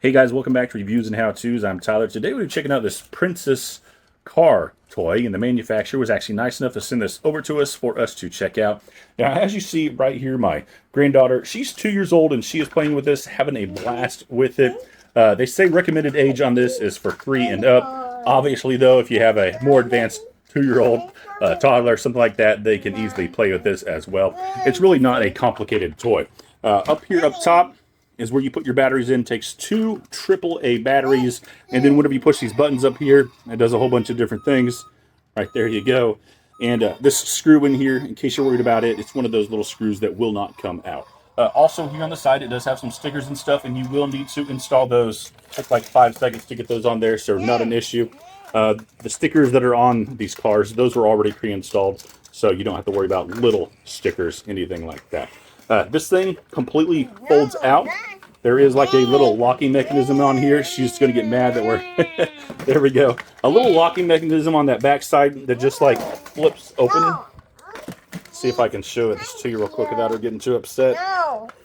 Hey guys, welcome back to Reviews and How-Tos. I'm Tyler. Today we're checking out this Princess car toy, and the manufacturer was actually nice enough to send this over to us for us to check out. Now, as you see right here, my granddaughter, she's 2 years old, and she is playing with this, having a blast with it. They say recommended age on this is for 3 and up. Obviously, though, if you have a more advanced 2-year-old toddler, something like that, they can easily play with this as well. It's really not a complicated toy. Up here, up top, is where you put your batteries in. It takes 2 AAA batteries, and then whenever you push these buttons up here, it does a whole bunch of different things. Right there you go. And this screw in here, in case you're worried about it, it's one of those little screws that will not come out. Also, here on the side, it does have some stickers and stuff, and you will need to install those. It took like 5 seconds to get those on there, so not an issue. The stickers that are on these cars, those were already pre-installed, so you don't have to worry about little stickers, anything like that. This thing completely folds out. There is like a little locking mechanism on here. She's going to get mad that we're... There we go. A little locking mechanism on that back side that just like flips open. See if I can show it to you real quick without her getting too upset.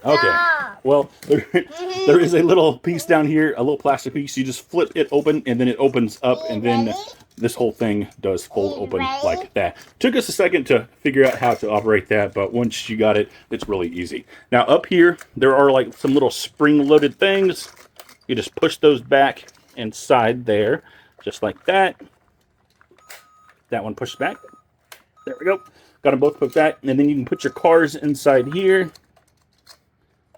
Okay. Well, there is a little piece down here, a little plastic piece. You just flip it open, and then it opens up, and then this whole thing does fold open like that. Took us a second to figure out how to operate that, but once you got it, it's really easy. Now up here, there are like some little spring-loaded things. You just push those back inside there, just like that. That one pushed back. There we go. Got them both put back, and then you can put your cars inside here.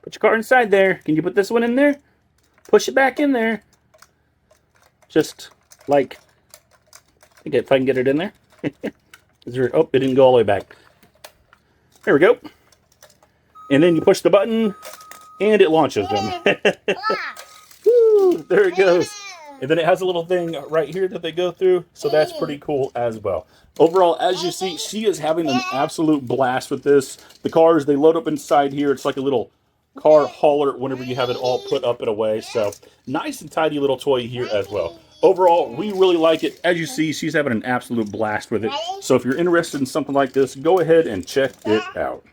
Put your car inside there. Can you put this one in there? Push it back in there. Just like, okay, if I can get it in there. Is there? Oh, it didn't go all the way back. There we go. And then you push the button, and it launches them. Woo, there it goes. And then it has a little thing right here that they go through, so that's pretty cool as well. Overall, as you see, she is having an absolute blast with this. The cars, they load up inside here. It's like a little car hauler whenever you have it all put up and away. So nice and tidy little toy here as well. Overall, we really like it. As you see, she's having an absolute blast with it. So if you're interested in something like this, go ahead and check it out.